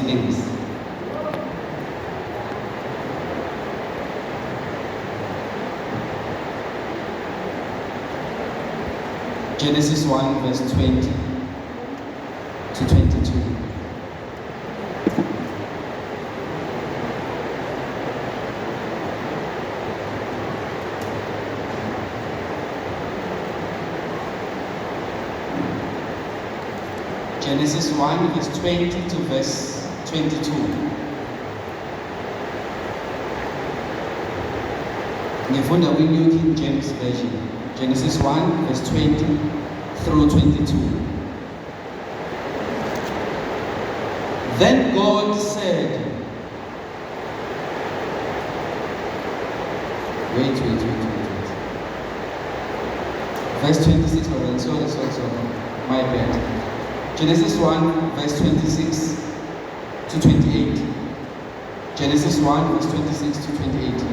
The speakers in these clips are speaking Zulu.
things. Genesis 1 verse 20 to 22. Genesis 1 verse 20 to verse 22. Ngifunda kwi-New King James Version. Genesis 1 verse 20 through 22. Then God said, wait. Verse 26, sorry, my bad. Genesis 1 verse 26 to 28. Genesis 1 verse 26 to 28.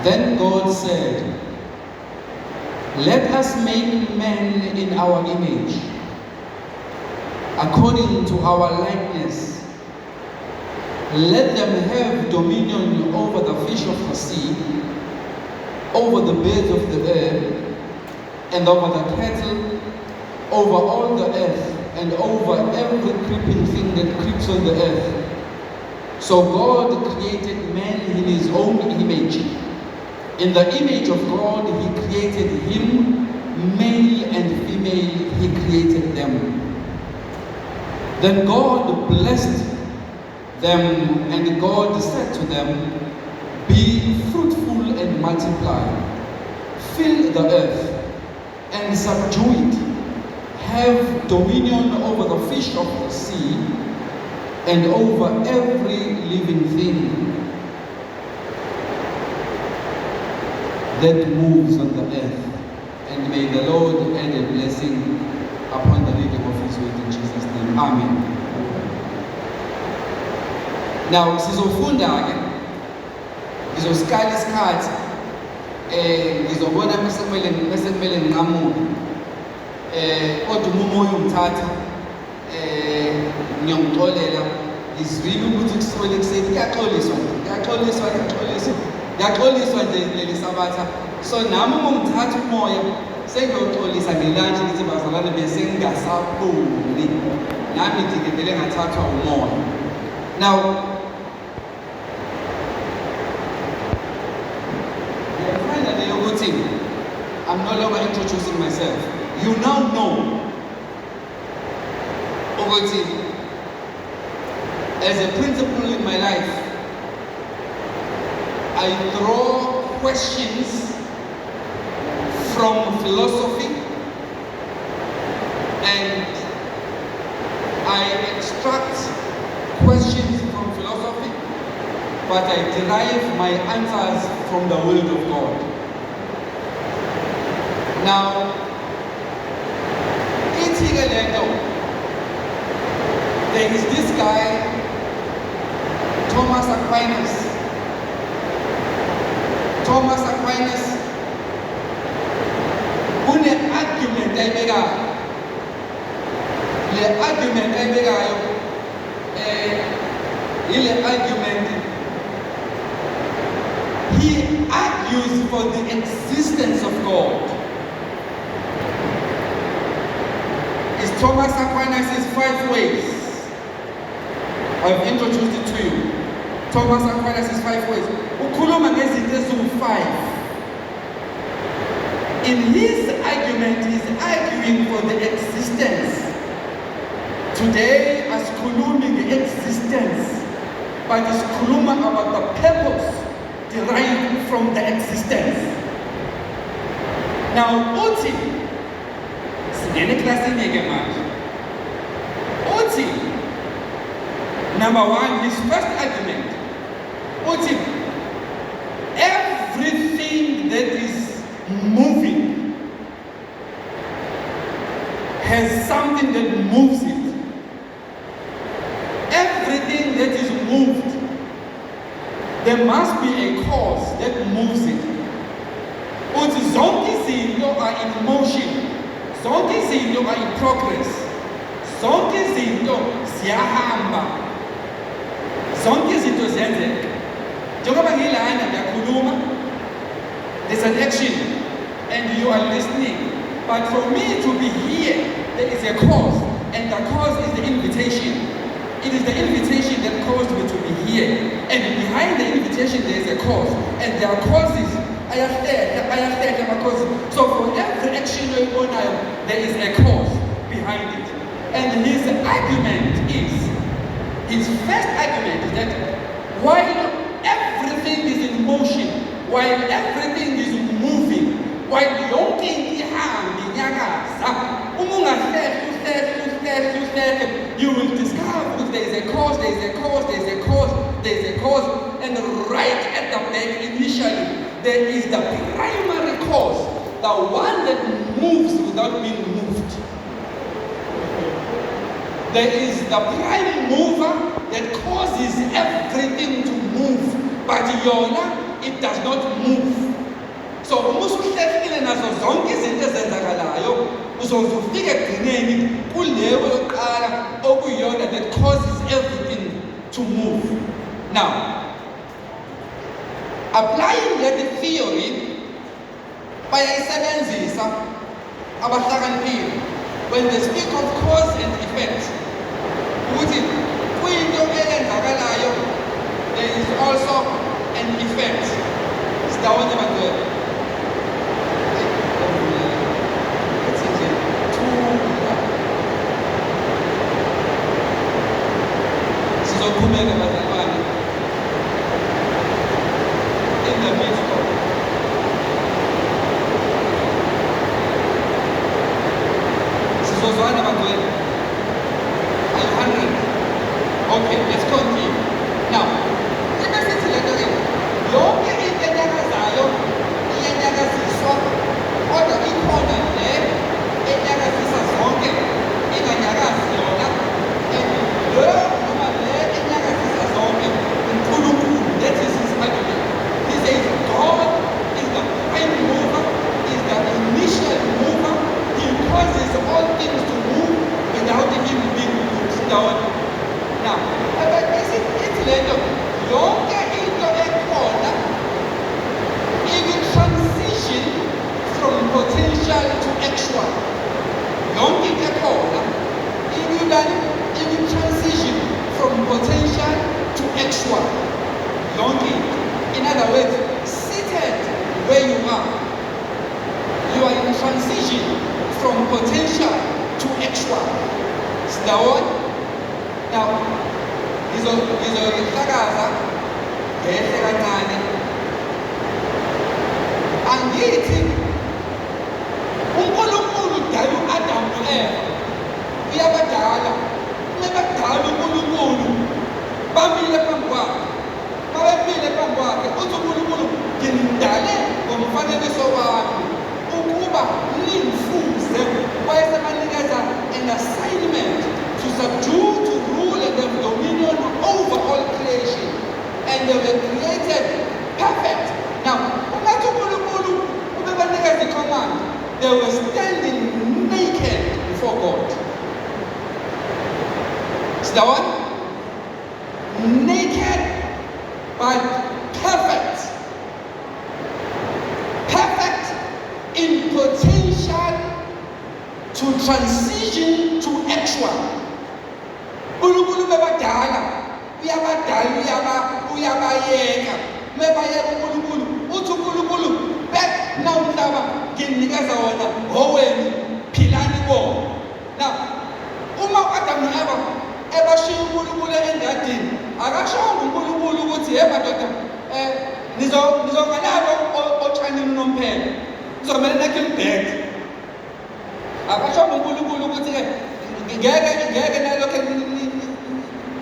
Then God said, let us make man in our image, according to our likeness. Let them have dominion over the fish of the sea, over the birds of the air, and over the cattle, over all the earth, and over every creeping thing that creeps on the earth. So God created man in his own image. In the image of God, he created him, male and female, he created them. Then God blessed them, and God said to them, be fruitful and multiply, fill the earth and subdue it, have dominion over the fish of the sea, and over every living thing that moves on the earth. And may the Lord add a blessing upon the reading of his word in Jesus' name. Amen. Now, sizofunda-ke, ngizosikala isikhathi, ngizobona mase kumele nginqamuke. Kodwa umoya ungithatha, ngiyongixolela, ngizwile ukuthi kusukela ekuseni kuyaxoliswa nje leli sabatha. So nami uma ngithatha umoya sengiyoxolisa ngelanje ngithi bazalwane bese ngingasaphuli. Nami ngidikendele ngathathwa umoya. Now, I'm no longer introducing myself. You now know. As a principle in my life, I throw questions from philosophy and I extract questions from philosophy, but I derive my answers from the Word of God. Now, there is this guy, Thomas Aquinas. Thomas Aquinas, une argument ayibekayo. Le argument ayibekayo, ile argument, he argues for the existence of God. It's Thomas Aquinas' 5 ways. I've introduced it to you. Thomas Aquinas' 5 ways. Ukhuluma ngezinto eziwu-5. In his argument, he's arguing for the existence. Today, asikhulumi nge-existence, but isikhuluma about the purpose derived from the existence. Now, uthi singene eklasini-ke manje. Uthi number 1, his first argument, everything that is moving has something that moves it. Everything that is moved, there must be a cause that moves it. Zonke izinto are in motion, zonke izinto are in progress. zonke izinto ziyahamba, zonke izinto ziyenzeka. Njengoba ngilana ngiyakhuluma, there's an action and you are listening, but for me to be here there is a cause, and the cause is the invitation. It is the invitation that caused me to be here, and behind the invitation there is a cause, and there are causes. So for every action you're going on, there is a cause behind it. And his argument is, his first argument is that while everything is in motion, while everything is moving, while yonke into ihambe inyakaza, uma ungahlehla you will discover there is a cause, there is a cause, there is a cause, there is a cause, and right at the back initially there is the primary cause, the one that moves without being moved. There is the prime mover that causes everything to move, but yona, it does not move. So umusuhlekile nazo zonke izinto ezenzakalayo uzofika ekugcineni kuleyo yokuqala okuyiyona that causes everything to move. Now, applying that theory bayayisebenzisa abahlakaniphile when they speak of cause and effect, ukuthi kuyinto eyenzakalayo there is also an effect. Sidawonye bantu. Sizoqhubeka bazalwane in the midst of sizozwana bantu. Are you 100? Okay, let's continue. Now, let us see later again. Yonke into enyakazayo iyanyakaziswa, kodwa ikhona le enyakazisa zonke inganyakazi yona, and le noma le enyakazisa zonke uNkulunkulu. That is his argument. He says God is the prime mover, is the initial mover. He causes all things to move without him being moved down. Now, but it's later. Yonke into ekhona even transition from potential to actual. Yonke into ekhona even transition from potential to actual. Yonke. In other words, seated where you are in transition from potential to actual. Now, ngizoyihlakaza ngehle kancane. Angithi uNkulunkulu dala uAdam noEva, uyabadala. Umebadala uNkulunkulu bamile phambi kwakhe. Babemile phambi kwakhe uthi uNkulunkulu ngimdale ngomfanekiso wami ukuba nimfuze. Wayesebanikeza an assignment to subdue, to rule, and have dominion over all creation, and they were created perfect. Now, ungathi uNkulunkulu ubebanikeza command, they were standing naked before God. Is that one? Naked but perfect. Perfect in potential to transition to actual. uNkulunkulu bebadala, uyabayeka. Mebayeka uNkulunkulu, uthi uNkulunkulu back now umhlaba nginikeza wona owenu, philani kuwo. Now, uma uAdam noEva ebashiya uNkulunkulu engadini, akashongo uNkulunkulu ukuthi hey madoda, nizongalabo otshanini nomphela, nizomela nakhe imbhede. Akashongo uNkulunkulu ukuthi ngeke nalokho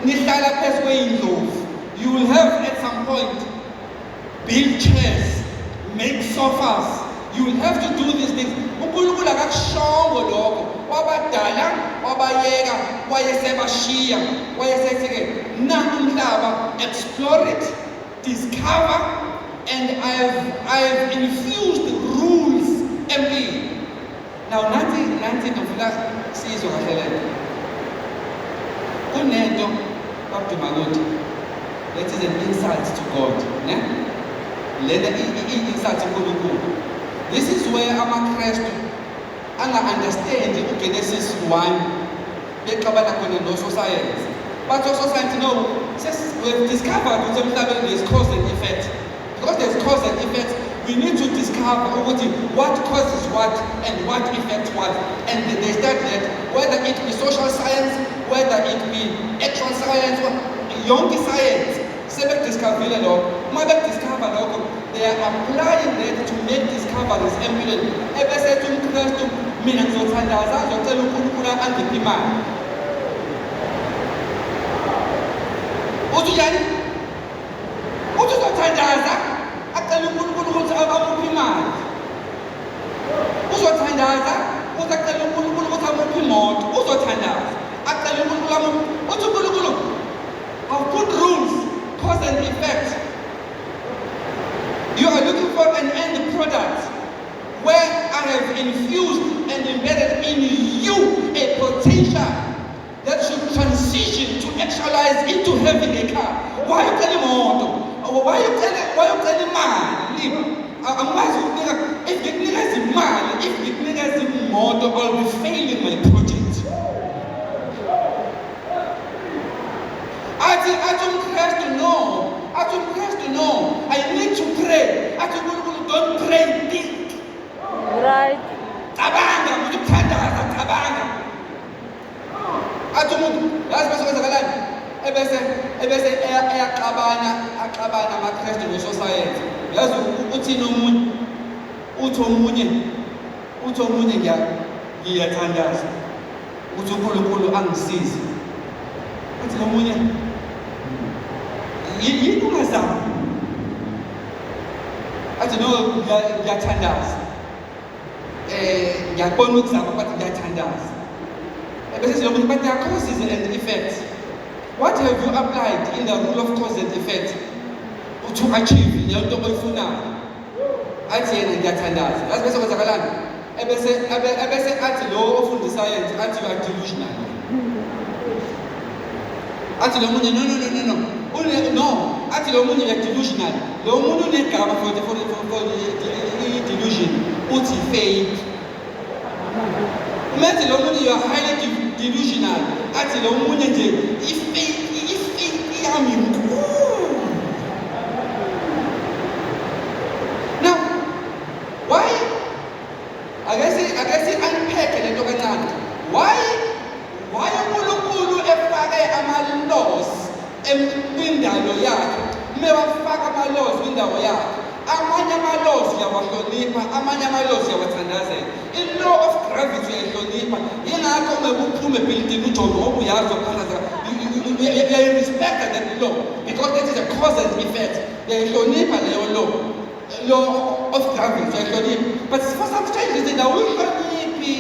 nihlala phezu kweyindlovu. You will have at some point build chairs, make sofas. You will have to do these things. uNkulunkulu akakushongo lokho. Wabadala, wabayeka, wayesebashiya, wayesethi-ke nanku umhlaba, explore it, discover, and I have infused rules empty. Now nanti ngifuna sizwe kahle lento. That is an insult to God. This is where amaKrestu understand Genesis 1. No science. But also science, we've discovered that there's cause and effect. Because there's cause and effect, we need to discover what causes what and what affects what. And they study that, whether it be social science, whether it be actual science, young science. They are applying that to make discoveries eminent. Ever said to Christ, Utujani? Utuzothandaza aqala uNkulunkulu ukuthi abamuphi imali. Uzothandaza aqala uNkulunkulu ukuthi amuphi imoto. Uzothandaza aqala uNkulunkulu uthi uNkulunkulu have put rules, cause and effect. You are looking for an end product where I have infused and embedded in you a potential that should transition to actualize into having a car. Why are you telling moto? Why are you telling man? If the niggas is man, if the niggas is moto, I'll be failing my project. I don't have to know. I need to pray. Don't pray, think. Right. Tabanga. Ebese ayaqabana amaKrestu nesociety. Yazi uthini omunye ngiyathandaza uthi uNkulunkulu angisize. Uthi nomunye yini ungazama. Athi no ngiyathandaza. Ngiyabona ukuzama bathi ngiyathandaza. But there are causes and effects. What have you applied in the rule of cause and effect to achieve lento oyifunayo? Athi yena ngiyathandaza. Yazi bese kwenzakalani? Ebese athi lo ofunda science athi you are delusional. Athi lo munye no. Athi lo munye you are delusional. Lo munye unegama for delusion. Uthi fake. Umethi lo munye you are highly delusional. Athi lo munye nje if iyami nkulu. Now, why? I guess unpack lento kancane. Why uNkulunkulu efake ama-laws kwindalo yakhe? Mewafaka ama-laws kwindawo yakhe. Amanye ama-laws uyawahlonipha, amanye ama-laws uyawathandazela. I-law of gravity uyayihlonipha. Yingakho mekuphume building uJohn obuyazi ophalaza. You respect that law because that is a cause and effect. Uyayihlonipha leyo law of gravity uyayihlonipha. But for some strange reason awuyihloniphi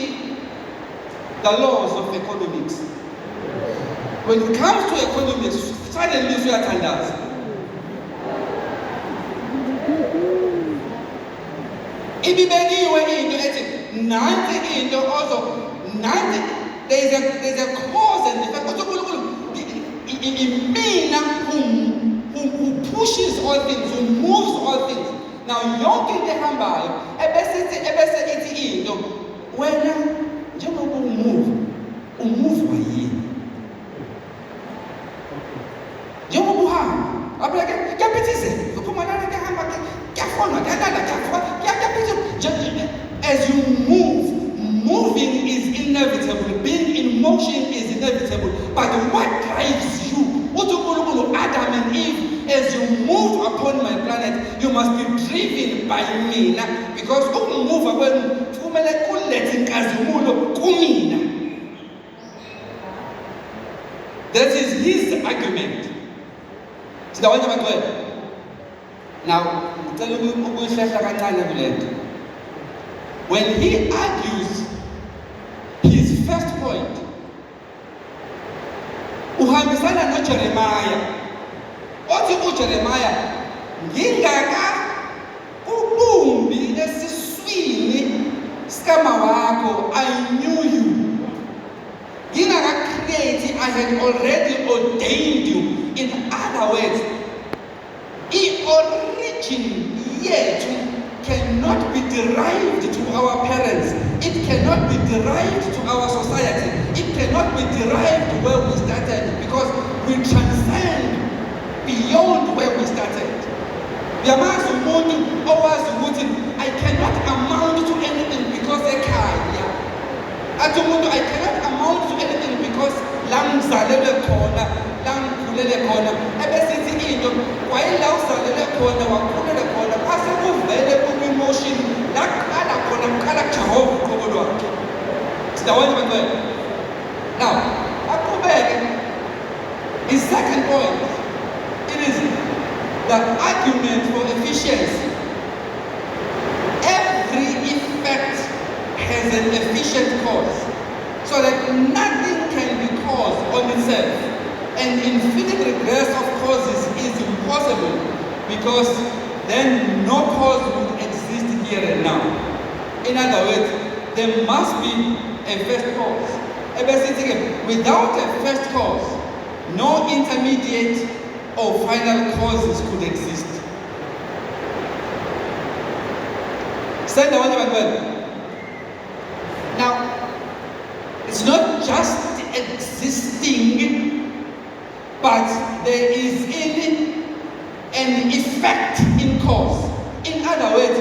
the laws of economics. When it comes to economics, suddenly uyathandaza. Ibibekiwe into ethi nanti into also nanti there's a cause and effect. uNkulunkulu imina who pushes all things, who moves all things. Now yonke into ehambayo ebese ithi into wena njengoba umove wayini njengoba uhamba abeke kuyaphithizela uphuma lana kuyahamba kuyafona kuyalala kuyafona as you move, moving is inevitable, being in motion is inevitable, but what drives you? Adam and Eve, as you move upon my planet, you must be driven by me, because that is his argument. Now, when he argues his first point, uhambisana noJeremiah. Othi uJeremiah, ngingaka ubumbi esiswini sikama wakho, I knew you. Ngingaka create I had already ordained you. In other words, origin yet cannot be derived to our parents. It cannot be derived to our society. It cannot be derived where we started, because we transcend beyond where we started. Yamazi umuntu owazi ukuthi I cannot amount to anything because ekhaya. Athi umuntu I cannot amount to anything because la ngizalelwe khona, la ngikhulele khona. Ebesithi into wayela uzalelwe khona wakhulela khona phase kuvele ku-emotion la kuqala khona kuqala kuJehova uqobo lwakhe. Sidawonye bantwana. Now, aqhubeke. His second point, it is the argument for efficiency. Every effect has an efficient cause, so that nothing can be caused on itself. An infinite regress of causes is impossible, because then no cause would exist here and now. In other words, there must be a first cause. Without a first cause, no intermediate or final causes could exist. Say the one word. Now, it's not just existing, but there is an effect in cause. In other words,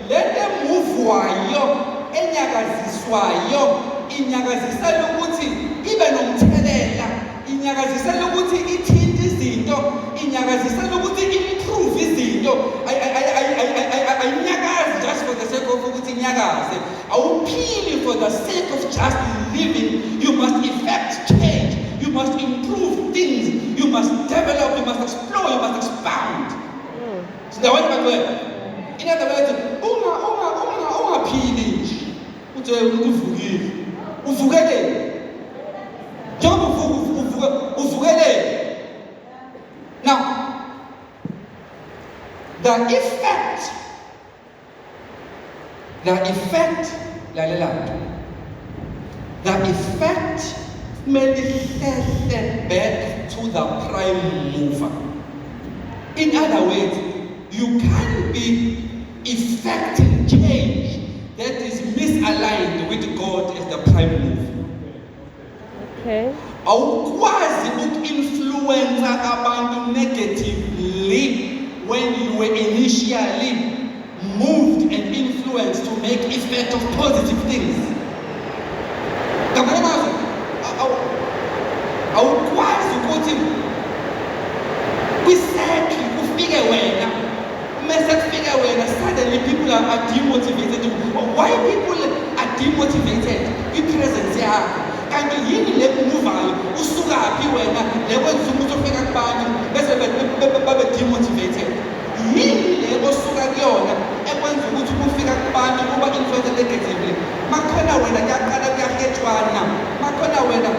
let them move wayo, enyakaziswayo, inyakazisela ukuthi ibe nomthelela, inyakazisela ukuthi ithinte izinto, inyakazisela ukuthi improve izinto. Ayinyakazi just for the sake of ukuthi inyakaze. Awuphili for the sake of just living. You must effect change. You must improve things. You must develop. You must explore. You must expand. So the one in other words, ungaphili nje. Uthi uvukile. Uvukele. Uvukele. Now, the effect, may be back to the prime mover. In other words, you can't be effecting change that is misaligned with God as the prime mover. Okay. Awukwazi uku-influence abantu negatively when you were initially moved and influenced to make effect of positive things. Awukwazi ukuthi kwisekhi kufike wena, mase kufike wena, suddenly people are demotivated. Why people are demotivated? I-presence yakho. Kanti yini le muvayo usukaphi wena lekwenza ukuthi ufika kubantu bese babe demotivated? Yini le osuka kuyona ekwenza ukuthi ufika kubantu kuba influenced negatively? Makhona wena kuyaqala kuyahetshwana, makhona wena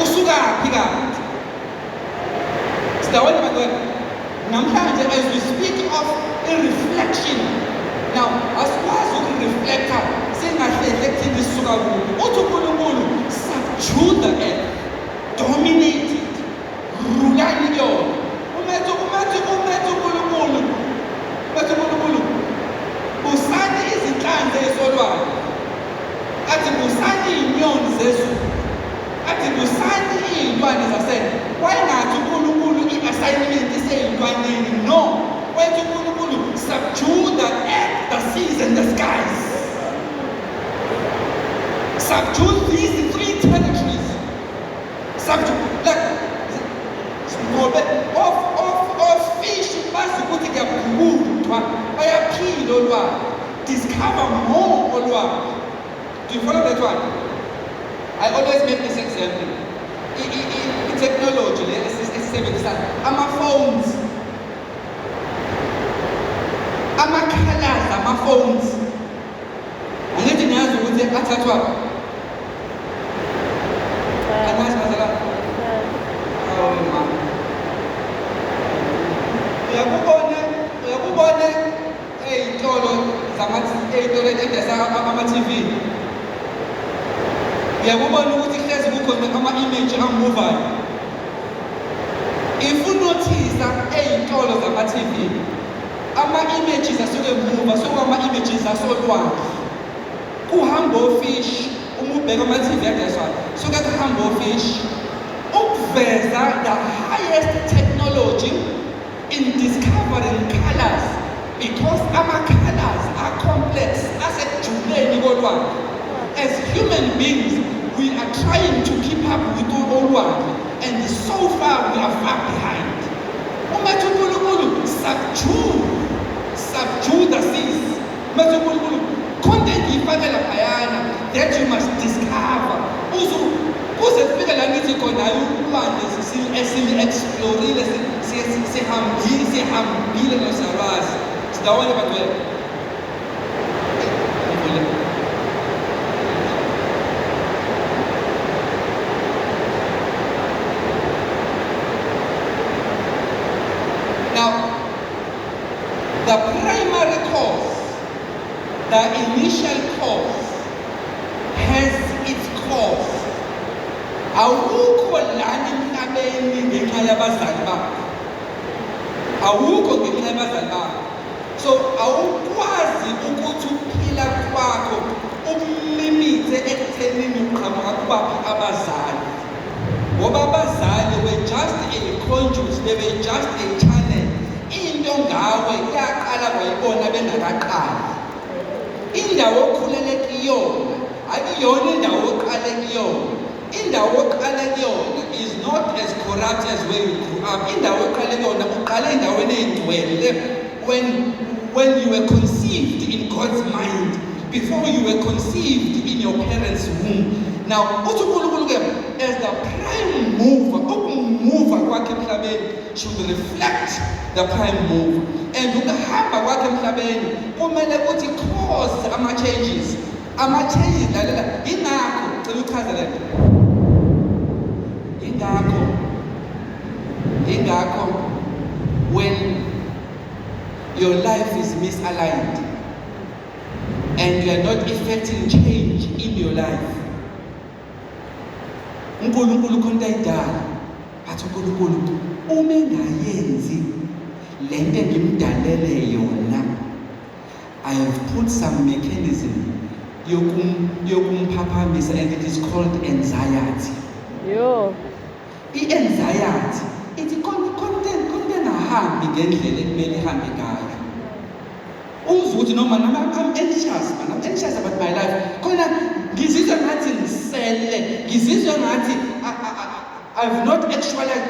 usukaphi kanti? Sidawonye bantwana, namhlanje as we speak of a reflection. Now, as far as we reflect, reflecting this sugar, subdue the earth, dominate it, rule it. Busani izinhlanzi esolwayo, athi busani inyoni zezulu, athi busani iy'lwane zasendle. Wayengathi uNkulunkulu i-assignment isey'lwaneni. No. Wayethi uNkulunkulu subdue the earth, the seas and the skies. Subdue these three territories. Subdue, like, of fish, basukuthi kuyabhukudwa, bayaphila olwandle. Discover more olwandle. Do you follow that one? I always make this example. I-technology esisebenzisayo, ama-phones, ama-colors, ama-phones. Angithi niyazi ukuthi athathwa anazi bazala. Oh ma. Uyakubona ey'tolo ey'tolo ezidayisa ama-TV. Uyakubona ukuthi hlezi kukhona ama-image amuvayo. If unotice ey'ntolo zama-TV, ama-images asuke emuva, ama-images asolwandle. Kuhamba ofishi, uma ubheka ama-TV adeswayo, suke kuhamba ofishi. Ukuveza the highest technology in discovering colors, because ama-colors are complex, asekujuleni kolwandle. As human beings, we are trying to keep up with olwandle, and so far we are far behind. Umathi uNkulunkulu subdue the seas. Umathi uNkulunkulu content ifake laphayana that you must discover. Kuze kufike la nithi khona ulwandle sili-explorile, sihambile nosarwazi. Sidawona bantu. The primary cause, the initial cause, has its cause. Awukho lana emhlabeni ngenxa yabazali bakho. Awukho ngenxa yabazali bakho. So awukwazi ukuthi uphila kwakho umlimithe ekuthenini uqhamuka kubaphi abazali. Ngoba abazali were just a conduit, they were just a channel. Into ngawe iyaqala wayibona bengakaqali. Indawo okhulele kuyona akuyona indawo oqale kuyona. Indawo oqale kuyona is not as corrupt as where you grew up. Indawo oqale kuyona uqale endaweni engcwele when you were conceived in God's mind, before you were conceived in your parents' womb. Now, uthi uNkulunkulu ke as the prime mover, ukumuva kwakhe emhlabeni should reflect the prime mover. And ukuhamba kwakhe emhlabeni kumele ukuthi cause ama-changes. Ama-changes lalela ingakho cela uchaze lento. Ingakho when your life is misaligned and you are not effecting change in your life, uNkulunkulu khona ayidala athi uNkulunkulu uma engayenzi lento engimdalele yona, I have put some mechanism yokumphaphambisa, and it is called anxiety. I-anxiety ithi content ahambi ngendlela ekumele ihambe ngayo. Uzwe ukuthi noma I'm anxious about my life. Khona ngizizwa ngathi ngisele, ngizizwa ngathi I've not actualized,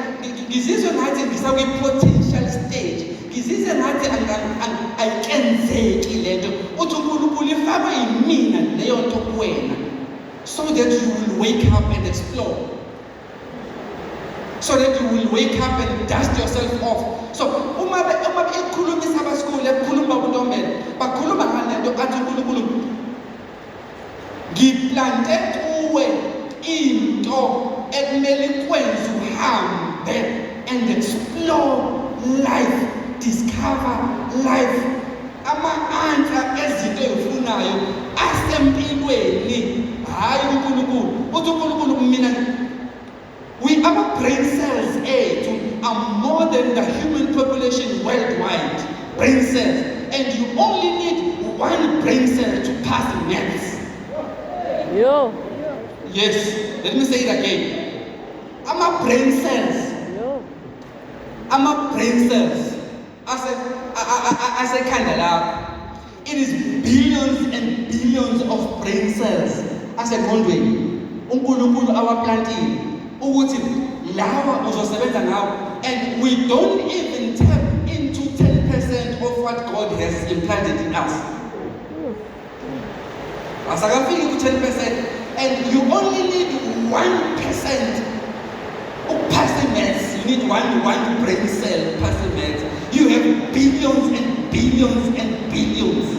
ngizizwa ngathi ngisakwi-potential stage, ngizizwa ngathi ayikenzeki lento. Uthi uNkulunkulu ifakwe yimina leyo nto kuwena, so that you will wake up and explore, so that you will wake up and dust yourself off. So uma ekhulumisa abasikole ekhuluma kuntombela bakhuluma ngalento athi uNkulunkulu ngiplante kuwe into ekumele ikwenze uhambe and explore life, discover life. Ama-answer ezinto ezifunayo asempilweni, hayi uNkulunkulu. Uthi uNkulunkulu mina our brain cells are more than the human population worldwide. Brain cells, and you only need one brain cell to pass maths. Yes, let me say it again. Our brain cells. Our brain cells. As a candle, it is billions and billions of brain cells. As a conway, uNkulunkulu our planting. Ukuthi lawa uzosebenza ngawo, and we don't even tap into 10% of what God has implanted in us. Asakafiki ku 10%, and you only need 1% of passing maths. You need one brain cell passing maths. You have billions and billions and billions.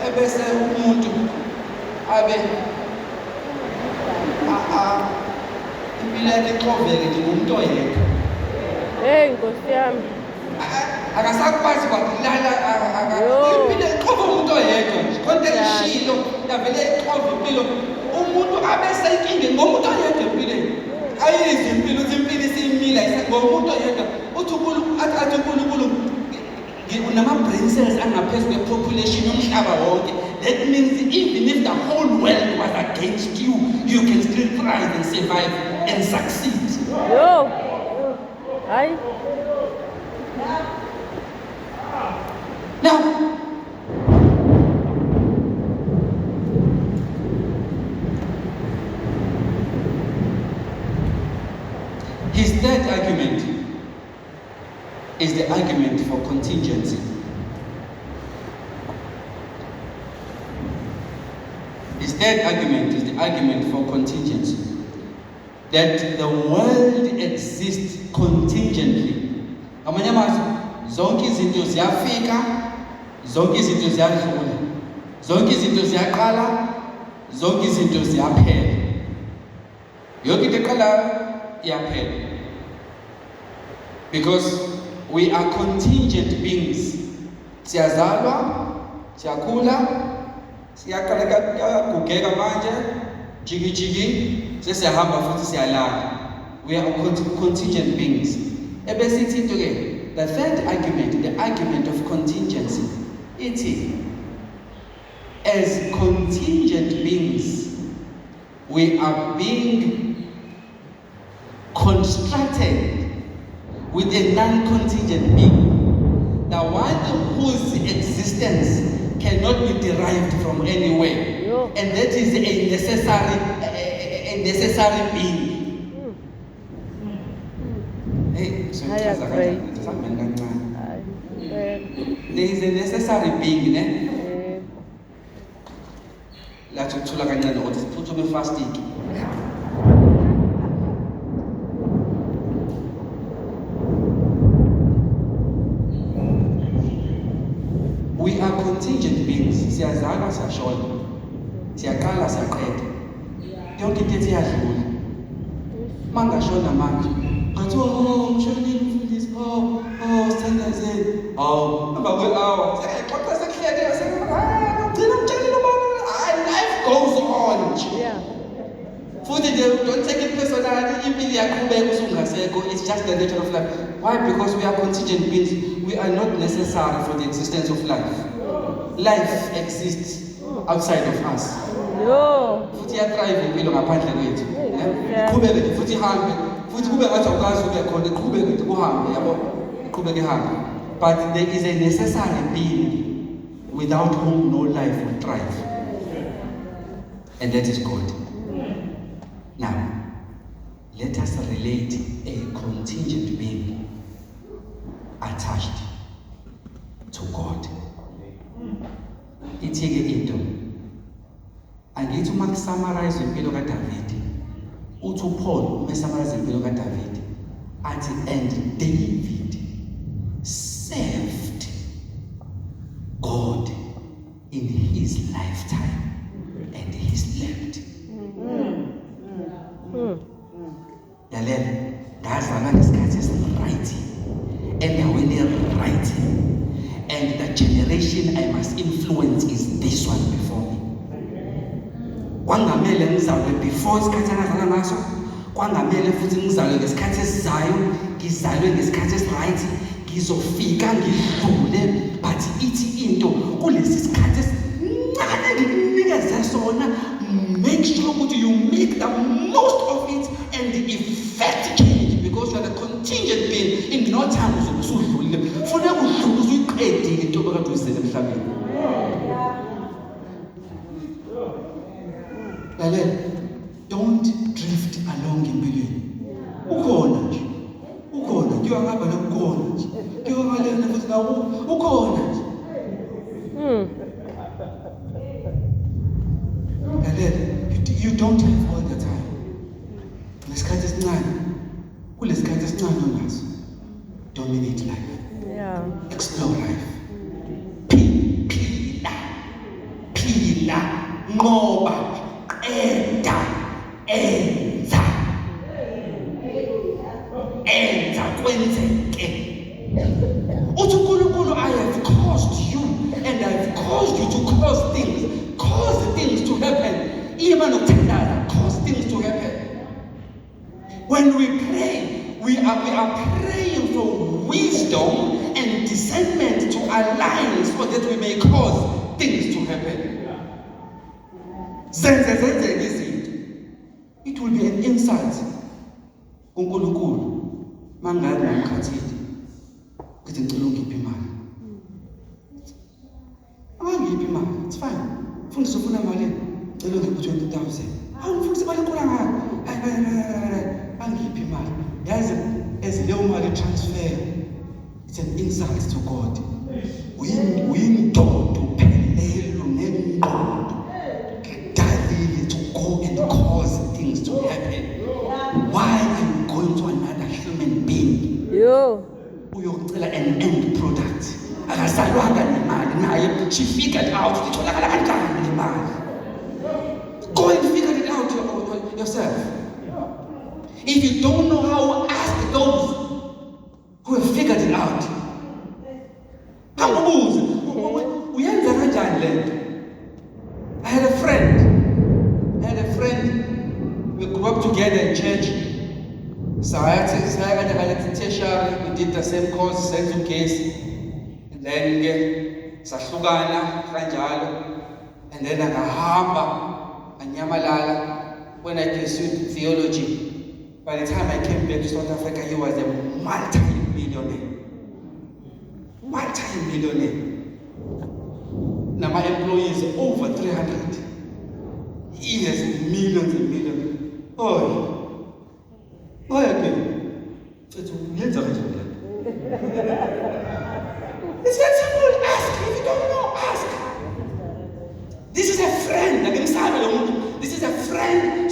Ebese umuntu abe impilo yakhe ixoveke nje ngumuntu oyedwa. Hey Nkosi yami. akasakwazi kwakulala impilo iqhova umuntu oyedwa nje konke lishilo yavele iqhova impilo umuntu abe senkingeni ngomuntu oyedwa empilweni ayizwe impilo uthi impilo isiyimila ngomuntu oyedwa uthi athi uNkulunkulu unama-brain cells angaphezu kwe-population yomhlaba wonke. That means even if the whole world was against you, you can still thrive and survive and succeed. Yo. Hi. Now, his third argument is the argument for contingency. His third argument is the argument for contingency. That the world exists contingently. Amanye amazwi, zonke izinto ziyafika, zonke izinto ziyadlula, zonke izinto ziyaqala, zonke izinto ziyaphela. Yonke into eqalayo iyaphela. Because we are contingent beings. Siyazalwa, siyakhula, siyagugeka manje, jigi, sesiyahamba futhi siyalala. We are contingent beings. Ebesithi into ke, the third argument, the argument of contingency, ithi, as contingent beings, we are being constructed with a non-contingent being, the one whose existence cannot be derived from anywhere, and that is a necessary being. Hey, so there is a necessary being, ne? Let's put on the fasting. We are contingent beings. Siyazalwa siyashona. Siyaqala siyaqeda. Yonke into iyadlula. Mangashona manje. Ngathi mshonile mfundisi. Sithandazeni. Emva kwe-hour. Sekuxoxa sekuhleke ngicela umtshelile ubani. Life goes on. Yeah. Futhi don't take it personally. Impilo iyaqhubeka usungasekho. It's just the nature of life. Why? Because we are contingent beings. We are not necessary for the existence of life. Life exists outside of us. Yo. Futhi thrive impilo ngaphandle kwethu. Iqhubeke futhi ihambe. Futhi kube ngathi awukazi ube khona iqhubeke kuhambe yabo. Iqhubeke ihambe. But there is a necessary being without whom no life will thrive. And that is God. Now, let us relate a contingent being attached to God. Ithi-ke into angithi uma kusummarize impilo kaDavid, uthi uPaul uma summarize impilo kaDavid athi, and David served God in his lifetime and he slept. Yalela, ngazalwa ngesikhathi esiright. And when they're writing, and the generation I must influence is this one before me. Kwangamele ngizalwe before isikhathi angazalwa ngaso, kwangamele futhi ngizalwe ngesikhathi esizayo, ngizalwe ngesikhathi esiright, ngizofika ngidlule, but ithi into kulesi sikhathi esincane ngikunikeze sona, make sure ukuthi you make the most of it and effect change, because you are the contingent being. In no time usudlulile funa udlule usuyiqedile into obekade uyizele emhlabeni. Lalela, don't drift along empilweni. Ukhona nje kuyangaba la ukhona nje kuyobalena futhi nawo ukhona nje. Lalela, you don't have all the time. Lesikhathi esincane kulesikhathi esincane onaso. Dominate life. Yeah. Explore life. Phila, ngoba, enza kwenzeke. are praying for wisdom and discernment to align so that we may cause things to happen. It will be an insight. uNkulunkulu mangabe ngikhathile ngithi ngicela ungiphe imali. Angiphi imali, it's fine. Mfundisi ufuna imali, ngicela ungiphe 20,000. Hawu mfundisi imali enkulu ngayo. Angiphi imali. Yazi leyo mali transfer, it's an insight to God. Uyindodo phelelo nengqondo ngedalile to go and cause things to happen. Why are you going to another human being? Uyocela an end product. Akasalwanga nemali naye, she figured out itholakala kanjani le mali. Go and figure it out yourself. If you don't know how, ask those who have figured it out. Kambuze uyenza kanjani lento? I had a friend. We grew up together in church. So I had to tertiary, we did the same course, same case. And then sahlukana kanjalo. And then akahamba anyamalala. When I pursued theology, by the time I came back to South Africa, he was a multi-millionaire. Now my employees are over 300. He has millions and millions. Okay. It's that simple. Ask. If you don't know, ask. This is a friend. This is a friend.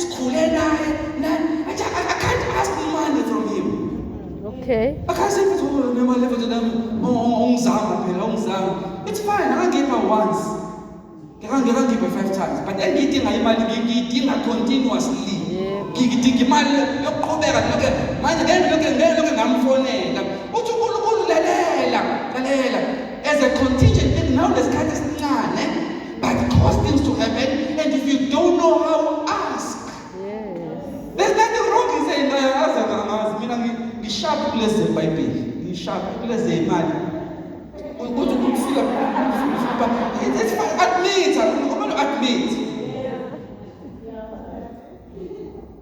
I can't ask money from him. Okay. I can't say it's fine. I can't give her once. I can't give her 5 times. But then getting my money continuously. As a contingent thing, now the sky is done. But cause things to happen, and if you don't know how, ask. There's nothing wrong in saying I sharp blessed by me. Sharp blessed man. It's fine. Admit.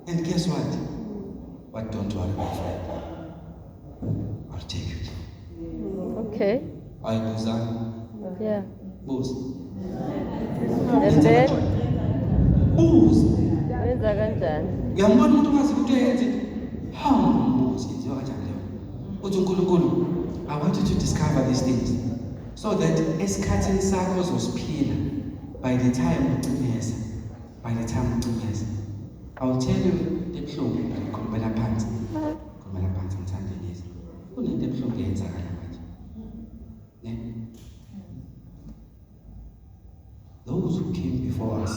And guess what? But don't worry, my friend. I'll take it. Okay. I booze. Yeah. Booze. And then? Booze. Wenza kanjani? Uyambona umuntu ongazi ukuthi uyenze. How booze yenziwa kanjani leyo? Uthi uNkulunkulu, I want you to discover these things so that esikhathini sakho uzosiphila by the time ucimeza. I will tell you the ebuhlungu ngikhulumela phansi ngithanda lezi. Kunento ebuhlungu eyenzakala manje. Ne? Those who came before us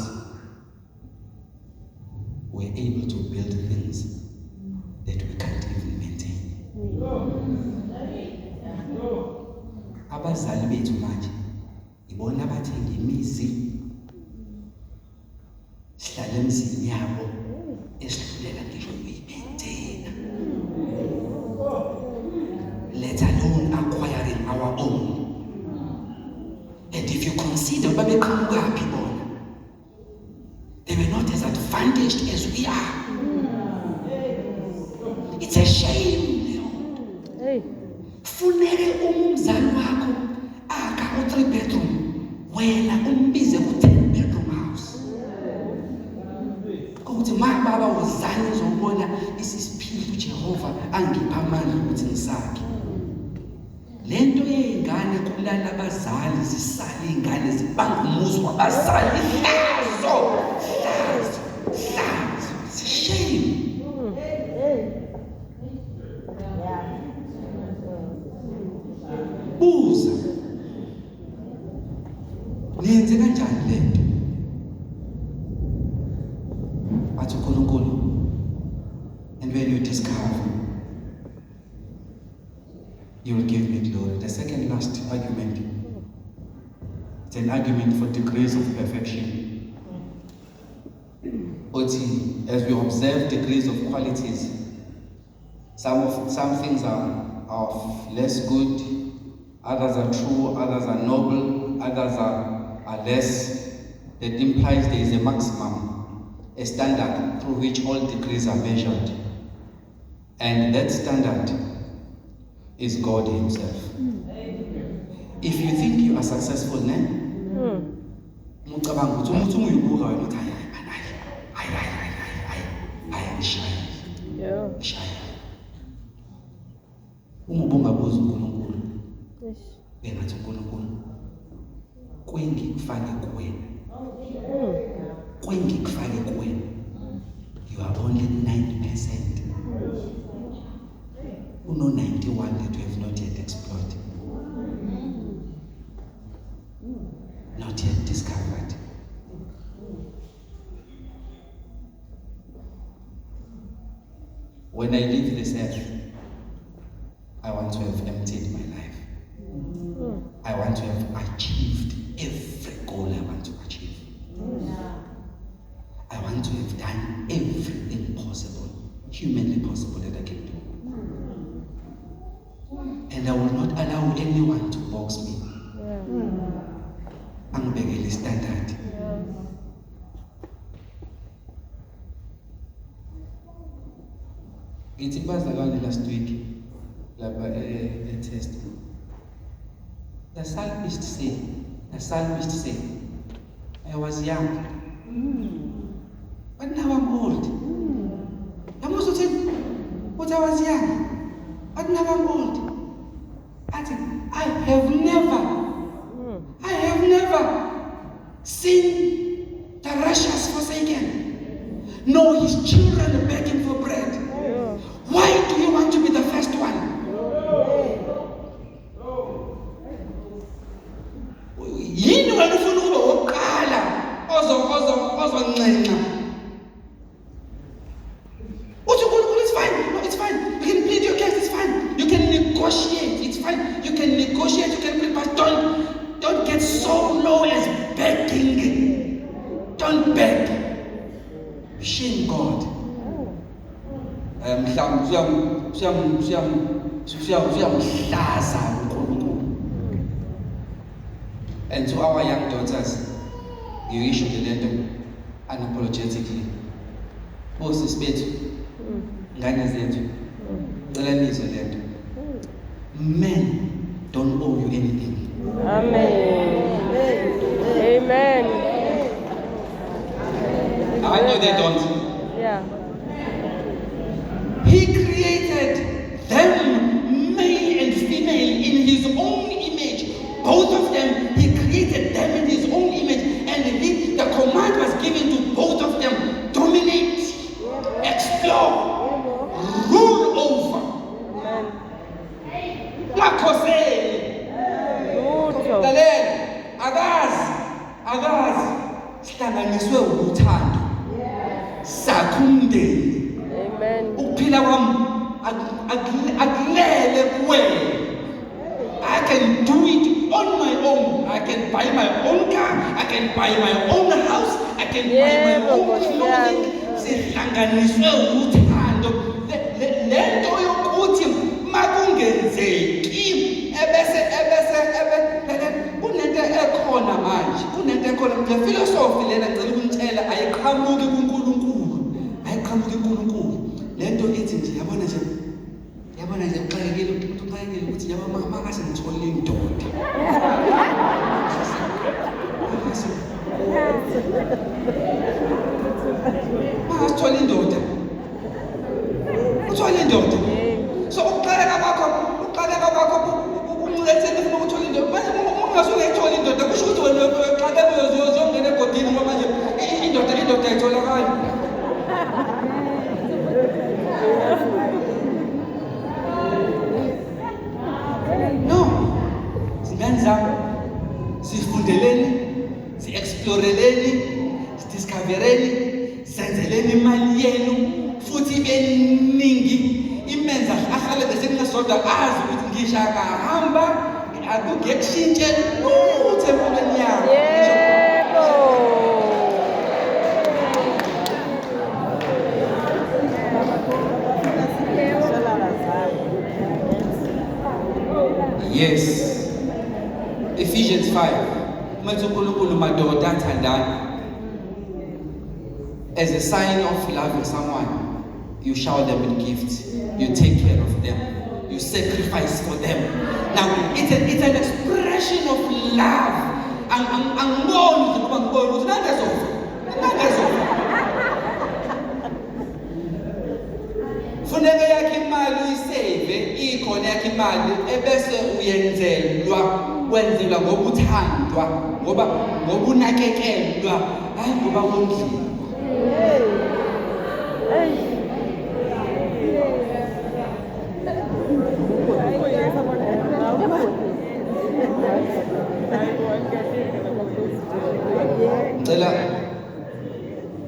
were able to build things that we can't even maintain. Abazali bethu manje ibona abathenga imizi sihlala emzini yabo esihlulela ngisho ukuyimaintaina, let alone acquiring our own. And if you consider babeqhamukaphi bona, they were not as advantaged as we are. It's a shame. Funeke umzali wakho akha u3 bedroom, wena umbize ku10 bedroom house. Ukuthi baba uzani uzobona isisiphilo uJehova angipha amandla ukuthi ngisakhe. Lento yeingane kulala abazali zisala ingane zibanga umuzi wabazali hlazo. It's a shame. Buza. Niyenze kanjani lento? Athi uNkulunkulu. And when you discover, you will give me glory. The second last argument, it's an argument for degrees of perfection. As we observe degrees of qualities, Some things are of less good, others are true, others are noble, others are less. That implies there is a maximum, a standard through which all degrees are measured. And that standard is God Himself. If you think you are successful, umubungabuza uNkulunkulu engathi uNkulunkulu kwengikufake kuwena kwengikufake kuwena you are only 9%. Uno 91 that we have not yet explored, not yet discovered. When I leave this earth, I want to have emptied my life. I want to have achieved every goal I want to achieve. I want to have done everything possible, humanly possible, that I can do. And I will not allow anyone to box me. Angibekele standard. It's in last week. The test. The psalmist said, I was young, but now I'm old. I'm also saying, but I was young, but now I'm old. I have never seen the righteous forsaken, nor his children begging for bread. Why do you want to be the first one? Yini wena ufuna ukuba wokuqala ozoncenca? Uthi uNkulunkulu, it's fine. No, it's fine. You can plead your case, it's fine. You can negotiate, it's fine. You can negotiate, you can plead, but don't get so low as begging. Don't beg. Shame God. And to our young daughters, you issue the letter unapologetically. Bosi sibethu, ngane zethu, cela nizwe lento. Men don't owe you anything. Amen. Amen. I know they don't. Yeah. He created them, male and female, in His own image. Both of them, He created them in His own image. And the command was given to both of them: dominate, explore, rule over. Agazi, sihlanganiswe uthando. Sakho umndeni. Amen. Ukuphila kwami akulele kuwena. I can do it on my own. I can buy my own car. I can buy my own house. I can buy my own clothing. Sihlanganiswe uthando. Lento yokuthi makungenzeki ebese kunento ekhona manje. Kunento ekhona. Le philosophy lena ngicela ukunitshela ayiqhamuki kuNkulunkulu. Ayiqhamuki kuNkulunkulu. Lento ethi nje yabona nje uxakekile ukuthi yaba mangase ngithola indoda. Mangase indoda. Uthola indoda. So uqaleka kwakho umlethele ufuna ukuthola indoda. Manje ungasuke ethola indoda kusho ukuthi wena uqaleka uyozongena egodini ngoba manje indoda ayitholakali. Sifundeleni, si-exploreleni, si-discovereni, senzeleni imali yenu, futhi beningi. Imenza ahlale besekungasodwa azi ukuthi ngisho akahamba akuke kushintshe lutho empilweni yakho. Yebo. Yes. Ephesians 5. As a sign of loving someone, you shower them with gifts. You take care of them. You sacrifice for them. Now, it's an expression of love. Funeka yakhe imali uyisave ikhona yakhe imali ebese uyenzelwa wenzelwa ngoba uthandwa ngoba unakekelwa hayi ngoba wondliwa.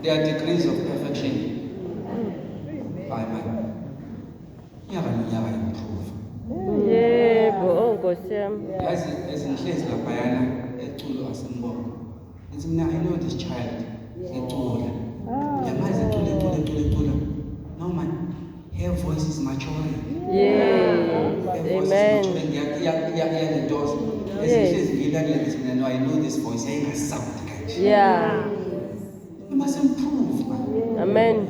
There are degrees of perfection. Amen. Nyaka improve. Yebo, Nkosi yami. Yazi ezinhlezi laphayana eculo asimbongo. It's mina, I know this child. Ecula. Yamazi ecula. No man, her voice is maturing. Yes. Amen. The doors. No, I know this voice. I sound. Yeah. You must improve, man. Amen.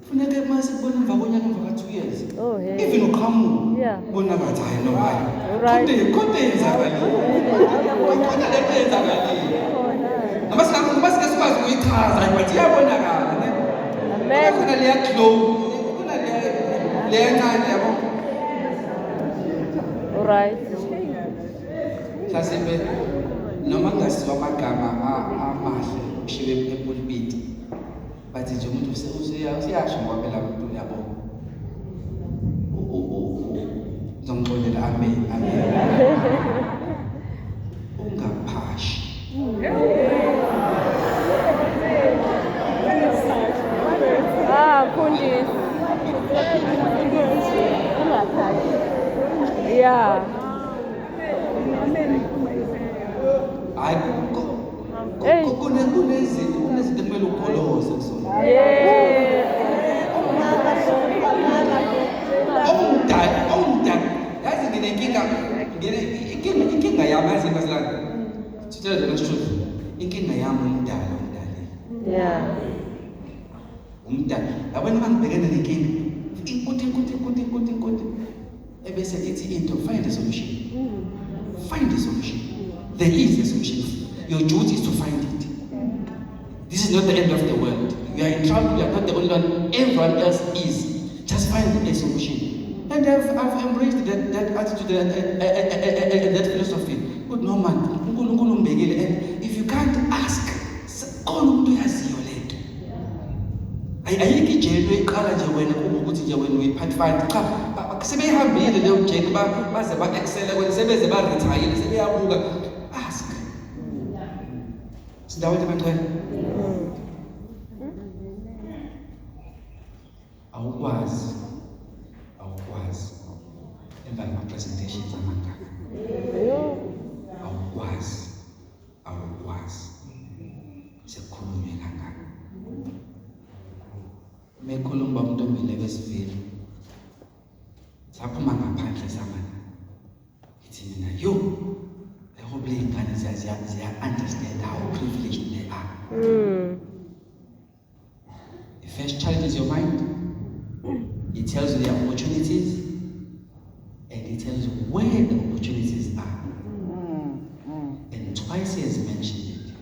Funeka mase bona emva konyaka emva ka 2 years. Oh, hey. Even uqhamuka. Yeah. Bona ngathi hayi no hayi. Right. Konke yenzakalile. Konke lento yenzakalile. Ngamase sikwazi ukuyichaza but iyabonakala, ne? Amen. Kuna leya glow. Kuna leya ncane yabo. All right. Mhlasimbe noma ngasiwa amagama amahle ushiwe epulpit. Bathi nje umuntu usiyasho ngoba phela umuntu yabo. Ngizongixolela amen. Ungaphashi. Mfundisi. Yeah. Hayi kunezinto kumele ukholoze kusona. Yeah. Awumdala. Yazi inkinga yami yazi ngasilana. To tell you the truth. Inkinga yami umdala. Yeah. Umdala. Yabona mangibhekene nenkinga. Inkuti. Ebese ithi into find a solution. Find a solution. There is a solution. Your duty is to find it. This is not the end of the world. You are in trouble, you are not the only one. Everyone else is. Just find a solution. And I've embraced that attitude and that philosophy. But no man, and if you can't ask, call umuntu yaziyo lento. Ayikho ijelo eqala nje wena ukuthi nje wena uyipart find. Cha, sebehambile leyo jelo baze ba excel kwena sebeze ba retire sebeyabuka. Ask. Sidawo emanqeni. Awukwazi emva kwama-presentations amangaka. Awukwazi sekukhulunywe kangaka. Mekhuluma uNtombile besivile saphuma ngaphandle samana ithi mina I hope le ngane ziya understand how privileged they are. The first child is your mind. It tells you the opportunities and it tells you where the opportunities are. And twice he has mentioned it.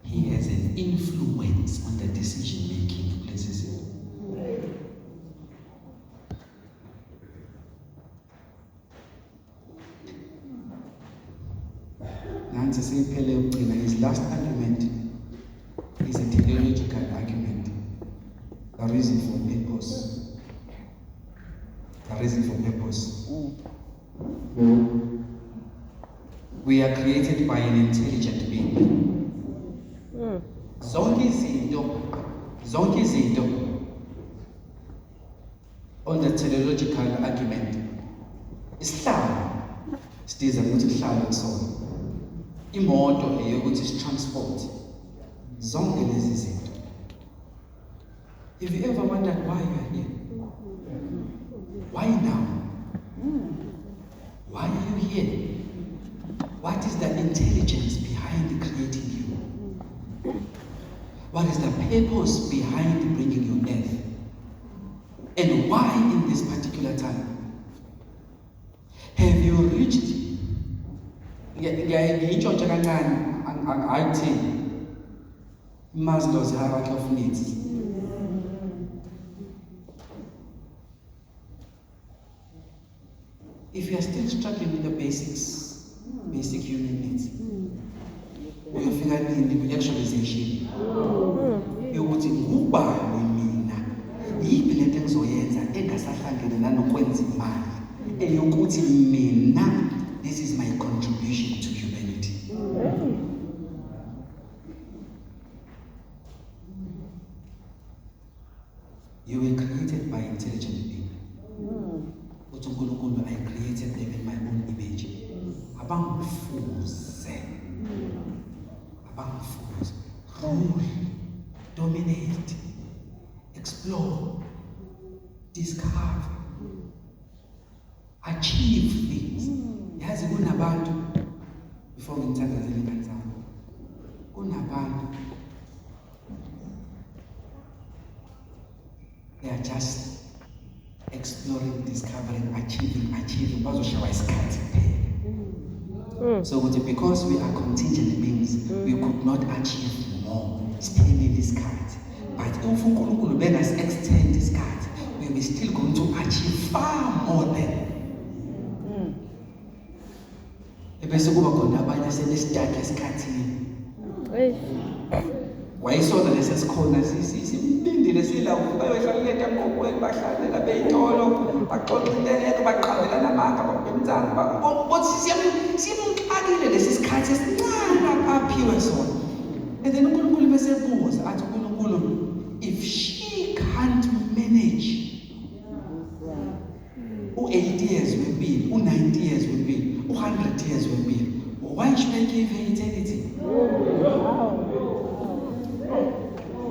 He has an influence on the decision-making places. Nancy said, his last argument is a teleological argument. The reason for purpose. We are created by an intelligent being. Zonke izinto on the teleological argument. Isihlalo sidiza ukuthi sihlale kusona. Imoto eyokuthi si-transport. Zonke lezi zinto. Have you ever wondered why you are here? Why now? Why are you again, what is the intelligence behind creating you? What is the purpose behind bringing you on earth? And why in this particular time? Have you reached? Maslow's hierarchy of needs. If you are still struggling with the basics, basic human needs, you figure in the actualization. Yokuthi ngubani mina yiphi lento engizoyenza engasahlangene nanokwenza imali eyokuthi mina this is my contribution to humanity. You were created by intelligent being. I created them in my own image. Abangfuze. Rule, dominate, explore, discover, achieve things. Yazi kunabantu before ngithandazele ingane zami. Kunabantu they are just exploring, discovering, achieving. Bazoshawa isikhathi kuphela. So because we are contingent beings, we could not achieve more. Staying this card. But if we let us extend this card, we will still going to achieve far more than. Ebese kuba khona abanye senesithatha esikhathini. Wayisona lesesikhona sibindile silawo bayohlaleleka ngokwenu bahlalela beyitolo baxoxeleke baqhabela namanga babemzana bathi simxakile lesi sikhathi esincane aphiwe sona. And then uNkulunkulu besebuza athi uNkulunkulu, if she can't manage 80 years wempilo, 90 years wempilo, 100 years wempilo, why should I give her eternity?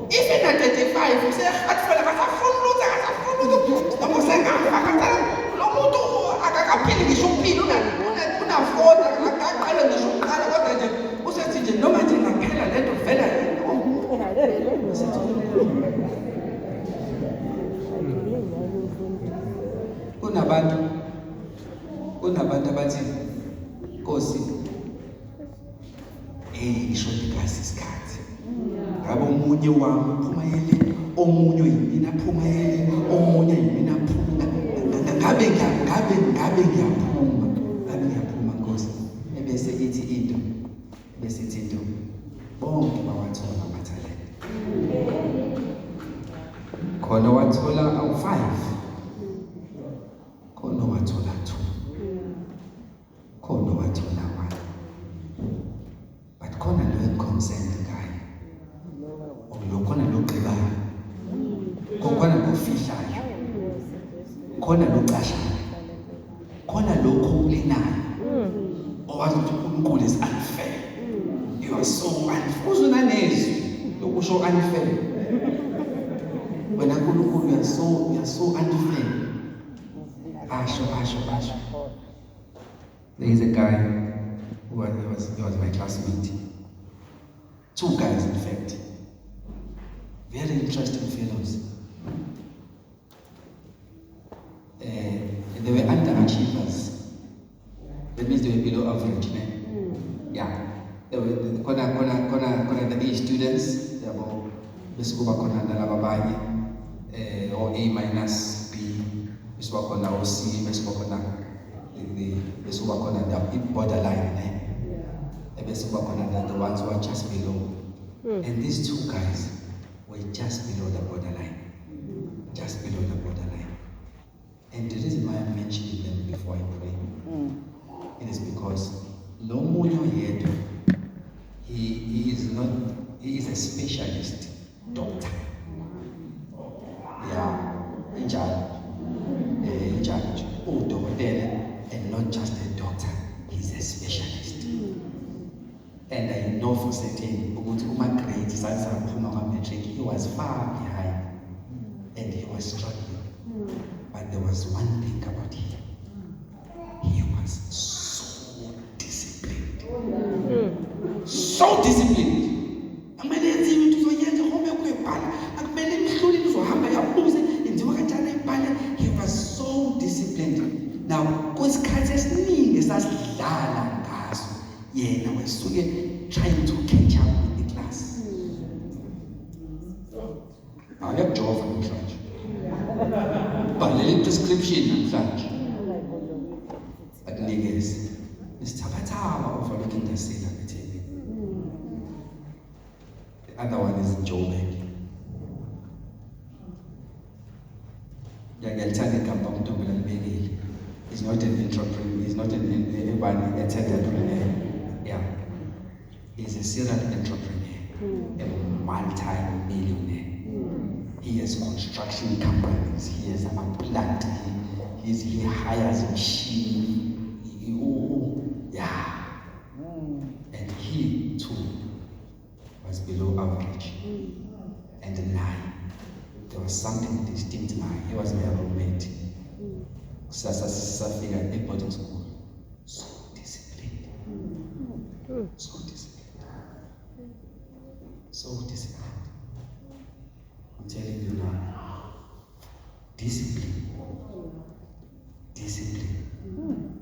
Even at 35, you say, kunabantu abathi Nkosi ishonikazi isikhathi ngabe omunye wami uphumayele, omunye yimina aphumayele, omunye yimina aphuma, ngabe ngiyaphuma Nkosi. Ebese ithi into bonke bawathola amathalente. Khona wathola u5, khona wathola 2, khona wathola 1, but khona lo consent ngayo, khona lo gqibayo, khona lo fihlayo, khona lo cashayo, khona lo khulinayo. Owazi ukuthi uNkulunkulu is unfair. You are so unfair. Uzuna nezwi lokusho unfair. When uNkulunkulu you are so unfair. Asho. There is a guy who was my classmate. 2 guys, in fact. Very interesting fellows. They were underachievers. That means they were below average, man. Yeah. They were the A students. They were or A minus, B, C, the borderline. The ones who are just below. And these 2 guys were just below the borderline. Just below the borderline. And the reason why I'm mentioning them before I pray, it is because Lomunyo Yedo, he is a specialist doctor. Yeah, in charge, and not just a doctor, he's a specialist. And I know for certain, he was far behind and he was struggling. But there was one thing about him. He was so so disciplined. Akumele yenze into uzoyenza homework uyibhala. Akumele imhluli uzohamba yabuze yenziwa kanjani ibhala. He was so disciplined. Now, kwesikhathi esiningi sasidlala ngaso, yena wesuke trying to catch up with the class. Awuyakujova namhlanje. Bhalela prescription namhlanje. Akunikeze. Nisithabathaba overlook intasela etheni. The other one is Joburg. Ngiyalithanda igama uNtombela libekile. He's not an entrepreneur, he's not an entrepreneur. Yeah. He's a serial entrepreneur, a multi-millionaire. He has construction companies, he has a plant, he hires a machine. Yeah. And he too was below average. And now there was something distinct now. He was my roommate. Safika at boarding school. So disciplined. So disciplined. So disciplined. I'm telling you now. Discipline. Discipline.